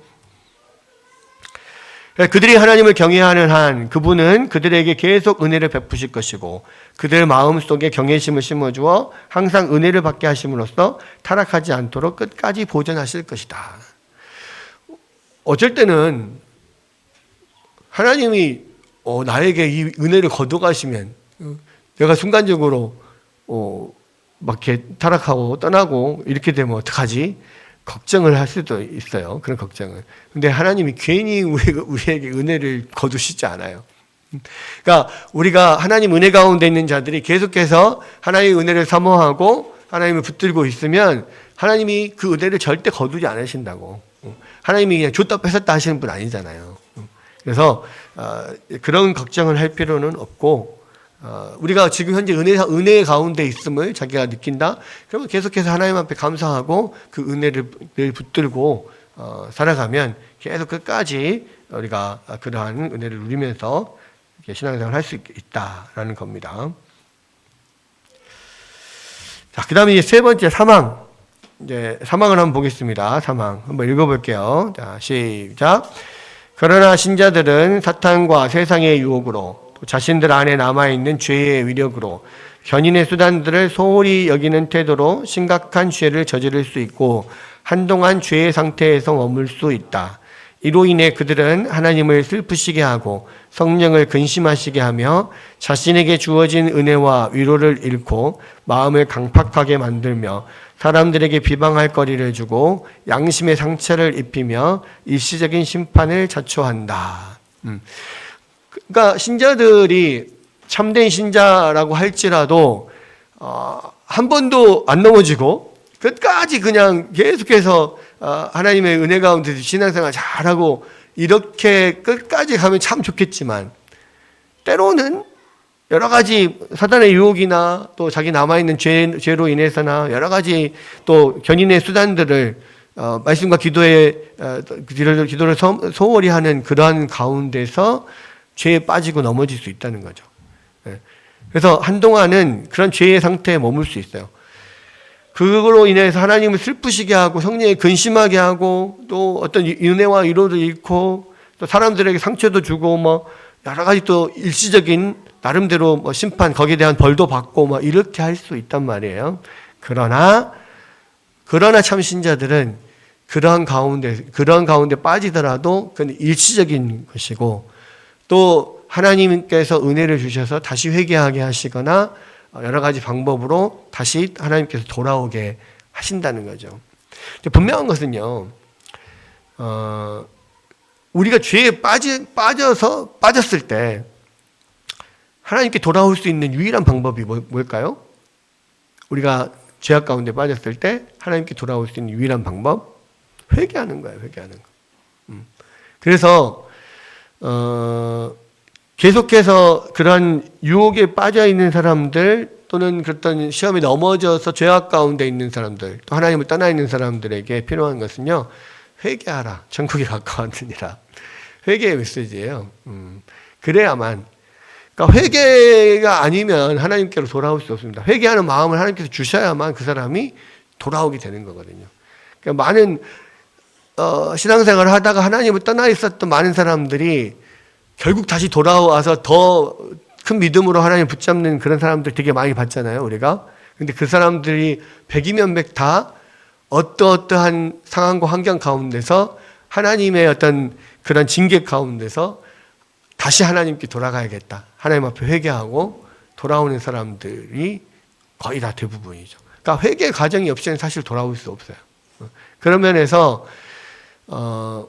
그들이 하나님을 경외하는 한 그분은 그들에게 계속 은혜를 베푸실 것이고 그들 마음속에 경외심을 심어주어 항상 은혜를 받게 하심으로써 타락하지 않도록 끝까지 보존하실 것이다. 어쩔 때는 하나님이 나에게 이 은혜를 거둬가시면 내가 순간적으로 막 이렇게 타락하고 떠나고 이렇게 되면 어떡하지? 걱정을 할 수도 있어요. 그런 걱정을. 근데 하나님이 괜히 우리에게 은혜를 거두시지 않아요. 그러니까 우리가 하나님 은혜 가운데 있는 자들이 계속해서 하나님의 은혜를 사모하고 하나님을 붙들고 있으면 하나님이 그 은혜를 절대 거두지 않으신다고. 하나님이 그냥 줬다 뺏었다 하시는 분 아니잖아요. 그래서 그런 걱정을 할 필요는 없고, 우리가 지금 현재 은혜 가운데 있음을 자기가 느낀다. 그러면 계속해서 하나님 앞에 감사하고 그 은혜를 늘 붙들고 살아가면 계속 끝까지 우리가 그러한 은혜를 누리면서 신앙생활을 할 수 있다라는 겁니다. 자, 그다음에 이제 세 번째 사망. 이제 사망을 한번 보겠습니다. 사망 한번 읽어볼게요. 자, 시작. 그러나 신자들은 사탄과 세상의 유혹으로 또 자신들 안에 남아있는 죄의 위력으로 견인의 수단들을 소홀히 여기는 태도로 심각한 죄를 저지를 수 있고 한동안 죄의 상태에서 머물 수 있다. 이로 인해 그들은 하나님을 슬프시게 하고 성령을 근심하시게 하며 자신에게 주어진 은혜와 위로를 잃고 마음을 강팍하게 만들며 사람들에게 비방할 거리를 주고 양심의 상처를 입히며 일시적인 심판을 자초한다. 그러니까 신자들이 참된 신자라고 할지라도 한 번도 안 넘어지고 끝까지 그냥 계속해서 하나님의 은혜 가운데서 신앙생활 잘하고 이렇게 끝까지 가면 참 좋겠지만 때로는 여러 가지 사단의 유혹이나 또 자기 남아있는 죄로 인해서나 여러 가지 또 견인의 수단들을 말씀과 기도를 소홀히 하는 그러한 가운데서 죄에 빠지고 넘어질 수 있다는 거죠. 그래서 한동안은 그런 죄의 상태에 머물 수 있어요. 그걸로 인해서 하나님을 슬프시게 하고 성령에 근심하게 하고 또 어떤 은혜와 위로도 잃고 또 사람들에게 상처도 주고 뭐 여러 가지 또 일시적인 나름대로 뭐 심판 거기에 대한 벌도 받고 뭐 이렇게 할 수 있단 말이에요. 그러나 참 신자들은 그러한 가운데 빠지더라도 그건 일시적인 것이고 또 하나님께서 은혜를 주셔서 다시 회개하게 하시거나 여러 가지 방법으로 다시 하나님께서 돌아오게 하신다는 거죠. 분명한 것은요, 우리가 죄에 빠졌을 때 하나님께 돌아올 수 있는 유일한 방법이 뭘까요? 우리가 죄악 가운데 빠졌을 때 하나님께 돌아올 수 있는 유일한 방법? 회개하는 거예요, 회개하는 거. 그래서, 계속해서 그런 유혹에 빠져 있는 사람들 또는 그랬던 시험에 넘어져서 죄악 가운데 있는 사람들 또 하나님을 떠나 있는 사람들에게 필요한 것은요, 회개하라. 천국에 가까웠느니라. 회개의 메시지예요. 그래야만. 그러니까 회개가 아니면 하나님께로 돌아올 수 없습니다. 회개하는 마음을 하나님께서 주셔야만 그 사람이 돌아오게 되는 거거든요. 그러니까 많은 신앙생활을 하다가 하나님을 떠나 있었던 많은 사람들이 결국 다시 돌아와서 더 큰 믿음으로 하나님을 붙잡는 그런 사람들 되게 많이 봤잖아요, 우리가. 근데 그 사람들이 백이면 백 다 어떠한 상황과 환경 가운데서 하나님의 어떤 그런 징계 가운데서 다시 하나님께 돌아가야겠다. 하나님 앞에 회개하고 돌아오는 사람들이 거의 다 대부분이죠. 그러니까 회개 과정이 없이는 사실 돌아올 수 없어요. 그런 면에서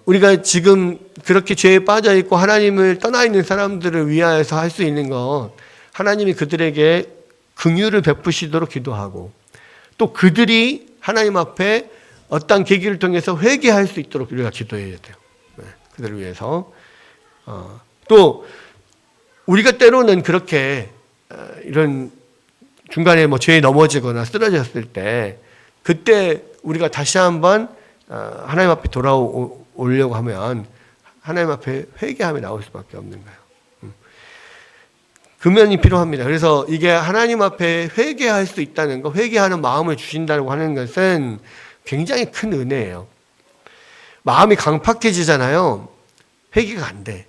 우리가 지금 그렇게 죄에 빠져 있고 하나님을 떠나 있는 사람들을 위하여서 할 수 있는 건 하나님이 그들에게 긍휼을 베푸시도록 기도하고 또 그들이 하나님 앞에 어떤 계기를 통해서 회개할 수 있도록 우리가 기도해야 돼요. 그들을 위해서. 또 우리가 때로는 그렇게 이런 중간에 뭐 죄에 넘어지거나 쓰러졌을 때 그때 우리가 다시 한번 하나님 앞에 돌아오려고 하면 하나님 앞에 회개함이 나올 수밖에 없는 거예요. 금연이 필요합니다. 그래서 이게 하나님 앞에 회개할 수 있다는 거, 회개하는 마음을 주신다고 하는 것은 굉장히 큰 은혜예요. 마음이 강팍해지잖아요. 회개가 안 돼.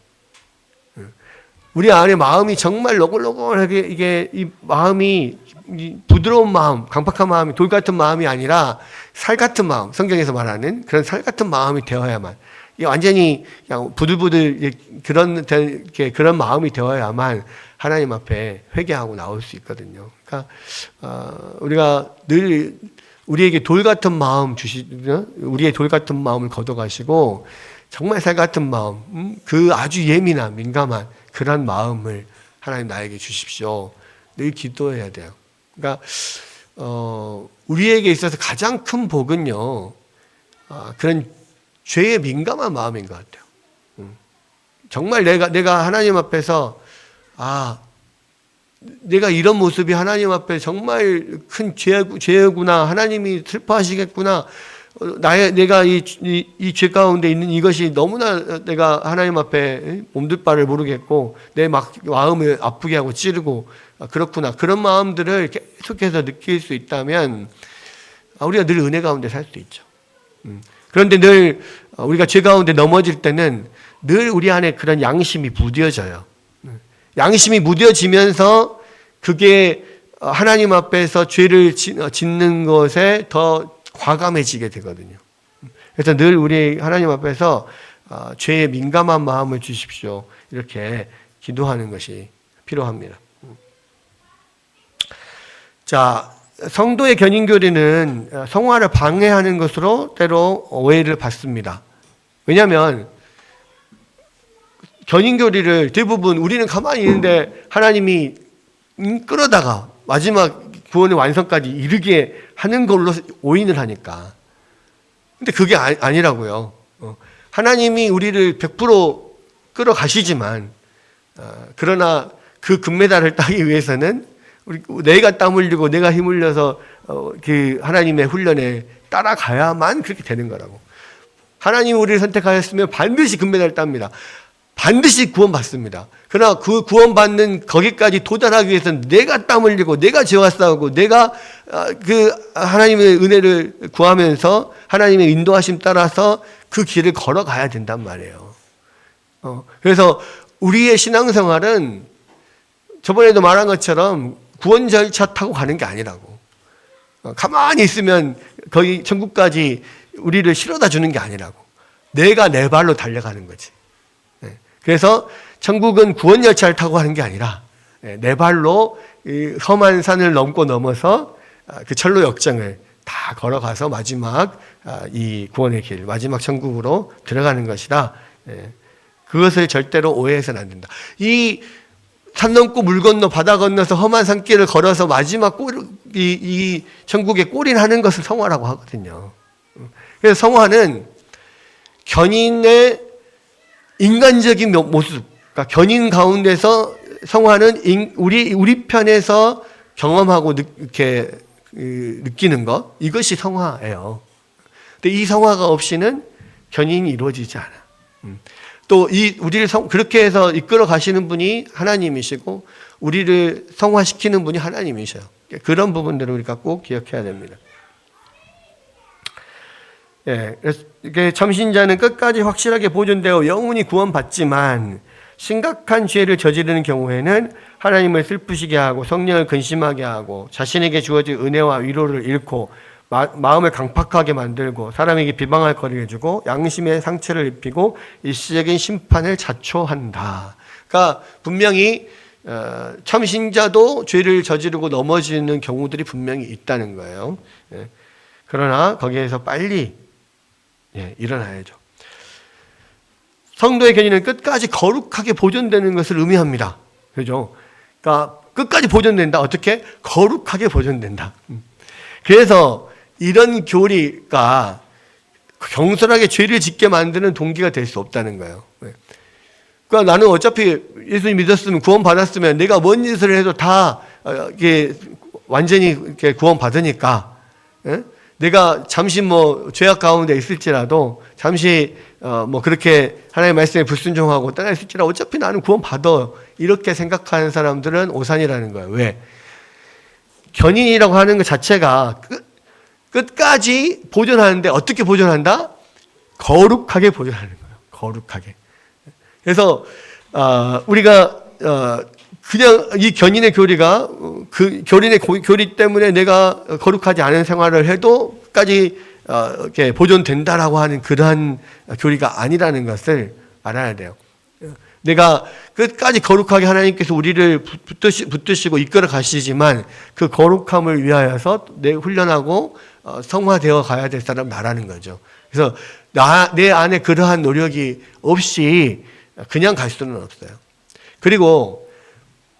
우리 안에 마음이 정말 노골노골하게 이게 이 마음이 부드러운 마음, 강팍한 마음이 돌 같은 마음이 아니라 살 같은 마음, 성경에서 말하는 그런 살 같은 마음이 되어야만 이게 완전히 그냥 부들부들 그런 마음이 되어야만 하나님 앞에 회개하고 나올 수 있거든요. 그러니까 우리가 늘 우리에게 돌 같은 마음 우리의 돌 같은 마음을 걷어가시고 정말 살 같은 마음, 그 아주 예민한 민감한 그런 마음을 하나님 나에게 주십시오. 늘 기도해야 돼요. 그러니까 우리에게 있어서 가장 큰 복은요, 그런 죄에 민감한 마음인 것 같아요. 정말 내가 하나님 앞에서 내가 이런 모습이 하나님 앞에 정말 큰 죄구나, 하나님이 슬퍼하시겠구나, 내가 이 죄 가운데 있는 이것이 너무나 내가 하나님 앞에 몸둘 바를 모르겠고 내 마음을 아프게 하고 찌르고 그렇구나, 그런 마음들을 계속해서 느낄 수 있다면 우리가 늘 은혜 가운데 살 수 있죠. 그런데 늘 우리가 죄 가운데 넘어질 때는 늘 우리 안에 그런 양심이 무뎌져요. 양심이 무뎌지면서 그게 하나님 앞에서 죄를 짓는 것에 더 과감해지게 되거든요. 그래서 늘 우리 하나님 앞에서 죄에 민감한 마음을 주십시오, 이렇게 기도하는 것이 필요합니다. 자, 성도의 견인교리는 성화를 방해하는 것으로 때로 오해를 받습니다. 왜냐하면 견인교리를 대부분 우리는 가만히 있는데 하나님이 끌어다가 마지막 구원의 완성까지 이르게 하는 걸로 오인을 하니까. 근데 그게 아니라고요. 하나님이 우리를 100% 끌어가시지만 그러나 그 금메달을 따기 위해서는 내가 땀 흘리고 내가 힘 흘려서 그 하나님의 훈련에 따라가야만 그렇게 되는 거라고. 하나님이 우리를 선택하셨으면 반드시 금메달을 땁니다. 반드시 구원받습니다. 그러나 그 구원받는 거기까지 도달하기 위해서는 내가 땀 흘리고 내가 죄와 싸우고 내가 그 하나님의 은혜를 구하면서 하나님의 인도하심 따라서 그 길을 걸어가야 된단 말이에요. 그래서 우리의 신앙생활은 저번에도 말한 것처럼 구원 절차 타고 가는 게 아니라고. 가만히 있으면 거기 천국까지 우리를 실어다 주는 게 아니라고. 내가 내 발로 달려가는 거지. 그래서 천국은 구원 열차를 타고 가는 게 아니라 내 발로 이 험한 산을 넘어서 그 철로 역정을 다 걸어가서 마지막 이 구원의 길, 마지막 천국으로 들어가는 것이다. 그것을 절대로 오해해서는 안 된다. 이 산 넘고 물 건너 바다 건너서 험한 산길을 걸어서 마지막 이 천국에 골인하는 것을 성화라고 하거든요. 그래서 성화는 견인의 인간적인 모습, 그러니까 견인 가운데서 성화는 우리 편에서 경험하고 이렇게 느끼는 것, 이것이 성화예요. 근데 이 성화가 없이는 견인이 이루어지지 않아. 또 우리를 그렇게 해서 이끌어 가시는 분이 하나님이시고 우리를 성화시키는 분이 하나님이셔요. 그런 부분들을 우리가 꼭 기억해야 됩니다. 그래서 이게 참신자는 끝까지 확실하게 보존되어 영원히 구원받지만 심각한 죄를 저지르는 경우에는 하나님을 슬프시게 하고 성령을 근심하게 하고 자신에게 주어진 은혜와 위로를 잃고 마음을 강팍하게 만들고 사람에게 비방할 거리를 주고 양심의 상처를 입히고 일시적인 심판을 자초한다. 그러니까 분명히 참신자도 죄를 저지르고 넘어지는 경우들이 분명히 있다는 거예요. 그러나 거기에서 빨리 일어나야죠. 성도의 견인은 끝까지 거룩하게 보존되는 것을 의미합니다. 그죠? 그러니까 끝까지 보존된다. 어떻게? 거룩하게 보존된다. 그래서 이런 교리가 경솔하게 죄를 짓게 만드는 동기가 될 수 없다는 거예요. 그러니까 나는 어차피 예수님 믿었으면 구원받았으면 내가 뭔 짓을 해도 다 이게 완전히 이렇게 구원받으니까 내가 잠시 죄악 가운데 있을지라도 잠시 그렇게 하나님의 말씀에 불순종하고 떠나 있을지라도 어차피 나는 구원받아, 이렇게 생각하는 사람들은 오산이라는 거예요. 왜? 견인이라고 하는 것 자체가 끝까지 보존하는데 어떻게 보존한다? 거룩하게 보존하는 거예요. 거룩하게. 그래서 우리가 그냥 이 견인의 교리가 그 견인의 교리 때문에 내가 거룩하지 않은 생활을 해도 끝까지 이렇게 보존된다라고 하는 그러한 교리가 아니라는 것을 알아야 돼요. 내가 끝까지 거룩하게 하나님께서 우리를 붙드시고 이끌어 가시지만 그 거룩함을 위하여서 내 훈련하고 성화되어 가야 될 사람 나라는 거죠. 그래서 내 안에 그러한 노력이 없이 그냥 갈 수는 없어요. 그리고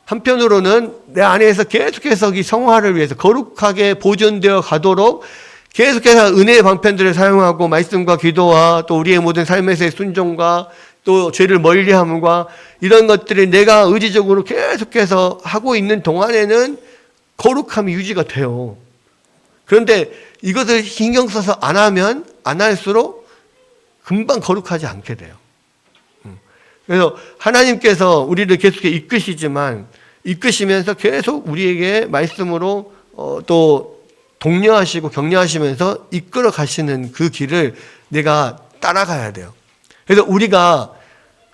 한편으로는 내 안에서 계속해서 이 성화를 위해서 거룩하게 보존되어 가도록 계속해서 은혜의 방편들을 사용하고 말씀과 기도와 또 우리의 모든 삶에서의 순종과 또 죄를 멀리함과 이런 것들을 내가 의지적으로 계속해서 하고 있는 동안에는 거룩함이 유지가 돼요. 그런데 이것을 신경 써서 안 하면 안 할수록 금방 거룩하지 않게 돼요. 그래서 하나님께서 우리를 계속 이끄시지만 이끄시면서 계속 우리에게 말씀으로 또 독려하시고 격려하시면서 이끌어 가시는 그 길을 내가 따라가야 돼요. 그래서 우리가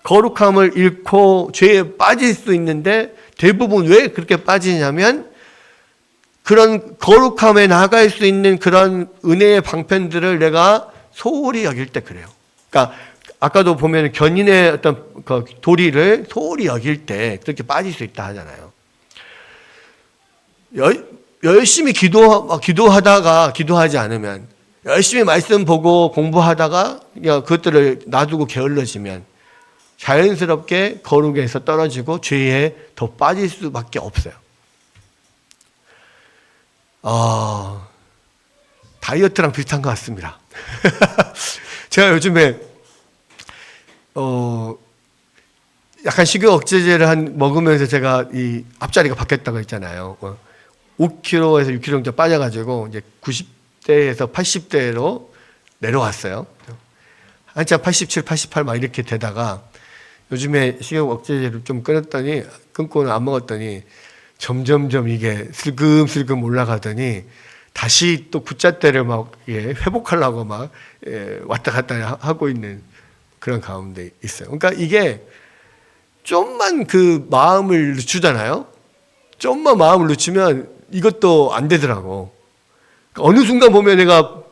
거룩함을 잃고 죄에 빠질 수 있는데 대부분 왜 그렇게 빠지냐면 그런 거룩함에 나아갈 수 있는 그런 은혜의 방편들을 내가 소홀히 여길 때 그래요. 그러니까 아까도 보면 견인의 어떤 그 도리를 소홀히 여길 때 그렇게 빠질 수 있다 하잖아요. 열심히 기도하다가 기도하지 않으면 열심히 말씀 보고 공부하다가 그것들을 놔두고 게을러지면 자연스럽게 거룩에서 떨어지고 죄에 더 빠질 수밖에 없어요. 다이어트랑 비슷한 것 같습니다. 제가 요즘에 약간 식욕 억제제를 먹으면서 제가 이 앞자리가 바뀌었다고 했잖아요. 5kg에서 6kg 정도 빠져가지고 이제 90대에서 80대로 내려왔어요. 한참 87, 88 막 이렇게 되다가 요즘에 식욕 억제제를 좀 끊고는 안 먹었더니 점점점 이게 슬금슬금 올라가더니 다시 또 굿잣대를 막 회복하려고 막 왔다 갔다 하고 있는 그런 가운데 있어요. 그러니까 이게 좀만 그 마음을 늦추잖아요. 좀만 마음을 늦추면 이것도 안 되더라고. 그러니까 어느 순간 보면 내가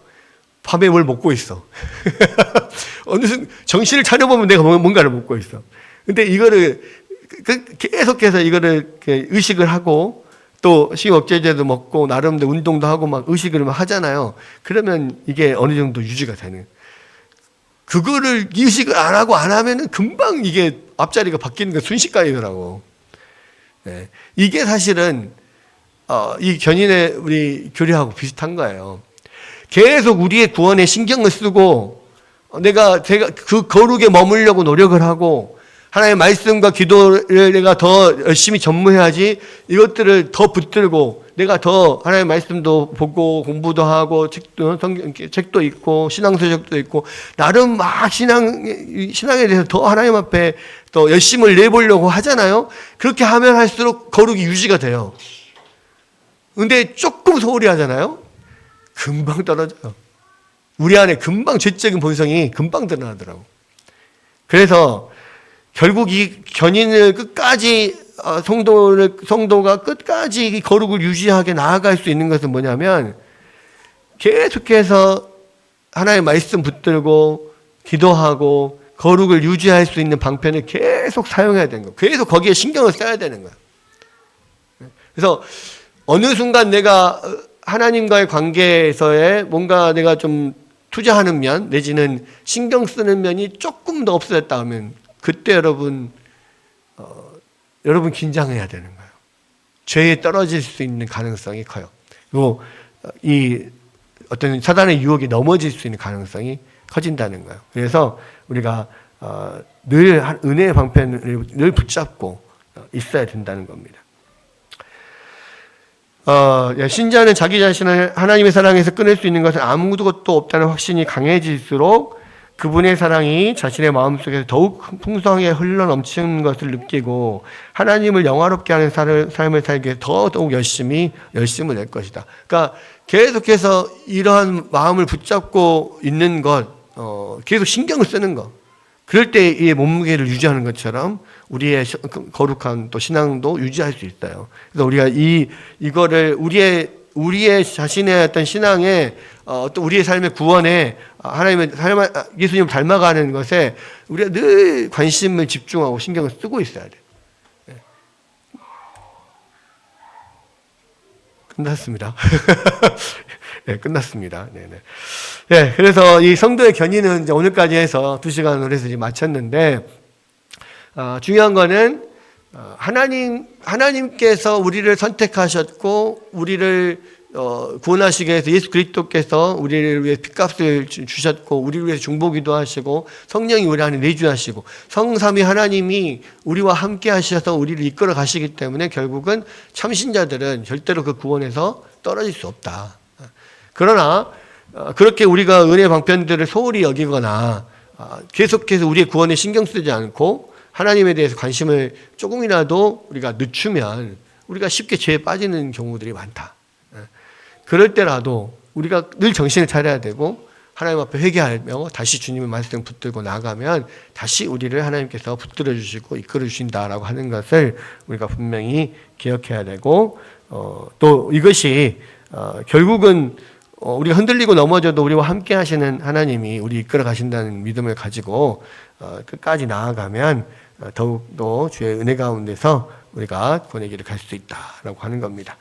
밤에 뭘 먹고 있어. 어느 순간 정신을 차려보면 내가 뭔가를 먹고 있어. 근데 이거를 계속해서 이거를 의식을 하고 또 식욕억제제도 먹고 나름대로 운동도 하고 막 의식을 막 하잖아요. 그러면 이게 어느 정도 유지가 되는. 그거를 의식을 안 하고 안 하면은 금방 이게 앞자리가 바뀌는 게 순식간이더라고. 네. 이게 사실은 이 견인의 우리 교리하고 비슷한 거예요. 계속 우리의 구원에 신경을 쓰고 제가 그 거룩에 머물려고 노력을 하고 하나님의 말씀과 기도를 내가 더 열심히 전무해야지 이것들을 더 붙들고 내가 더 하나님의 말씀도 보고 공부도 하고 책도 읽고 신앙서적도 읽고 나름 막 신앙에 대해서 더 하나님 앞에 더 열심을 내보려고 하잖아요. 그렇게 하면 할수록 거룩이 유지가 돼요. 근데 조금 소홀히 하잖아요. 금방 떨어져요. 우리 안에 금방 죄적인 본성이 금방 드러나더라고. 그래서 결국 이 견인을 끝까지 성도가 끝까지 거룩을 유지하게 나아갈 수 있는 것은 뭐냐면 계속해서 하나님의 말씀 붙들고 기도하고 거룩을 유지할 수 있는 방편을 계속 사용해야 되는 거예요. 계속 거기에 신경을 써야 되는 거예요. 그래서 어느 순간 내가 하나님과의 관계에서의 뭔가 내가 좀 투자하는 면 내지는 신경 쓰는 면이 조금 더 없어졌다 하면 그때 여러분 긴장해야 되는 거예요. 죄에 떨어질 수 있는 가능성이 커요. 그리고 이 어떤 사단의 유혹에 넘어질 수 있는 가능성이 커진다는 거예요. 그래서 우리가 늘 은혜의 방편을 늘 붙잡고 있어야 된다는 겁니다. 신자는 자기 자신을 하나님의 사랑에서 끊을 수 있는 것은 아무것도 없다는 확신이 강해질수록 그분의 사랑이 자신의 마음속에서 더욱 풍성하게 흘러넘치는 것을 느끼고 하나님을 영화롭게 하는 삶을 살기 위해 더더욱 열심을 낼 것이다. 그러니까 계속해서 이러한 마음을 붙잡고 있는 것, 계속 신경을 쓰는 것. 그럴 때 이 몸무게를 유지하는 것처럼 우리의 거룩한 또 신앙도 유지할 수 있어요. 그래서 우리가 이거를 우리의 우리의 자신의 어떤 신앙에 또 우리의 삶의 구원에 예수님을 닮아가는 것에 우리가 늘 관심을 집중하고 신경을 쓰고 있어야 돼요. 끝났습니다. 네, 끝났습니다. 네네. 네, 그래서 이 성도의 견인은 이제 오늘까지 해서 2시간을 해서 이제 마쳤는데, 중요한 거는, 하나님께서 우리를 선택하셨고, 우리를, 구원하시기 위해서 예수 그리스도께서 우리를 위해 핏값을 주셨고, 우리를 위해서 중보기도 하시고, 성령이 우리 안에 내주하시고, 성삼위 하나님이 우리와 함께 하셔서 우리를 이끌어 가시기 때문에 결국은 참신자들은 절대로 그 구원에서 떨어질 수 없다. 그러나, 그렇게 우리가 은혜 방편들을 소홀히 여기거나, 계속해서 우리의 구원에 신경 쓰지 않고, 하나님에 대해서 관심을 조금이라도 우리가 늦추면 우리가 쉽게 죄에 빠지는 경우들이 많다. 그럴 때라도 우리가 늘 정신을 차려야 되고 하나님 앞에 회개하며 다시 주님의 말씀을 붙들고 나가면 다시 우리를 하나님께서 붙들어 주시고 이끌어 주신다라고 하는 것을 우리가 분명히 기억해야 되고, 또 이것이 결국은 우리가 흔들리고 넘어져도 우리와 함께 하시는 하나님이 우리 이끌어 가신다는 믿음을 가지고 끝까지 나아가면 더욱더 주의 은혜 가운데서 우리가 구원의 길을 갈 수 있다라고 하는 겁니다.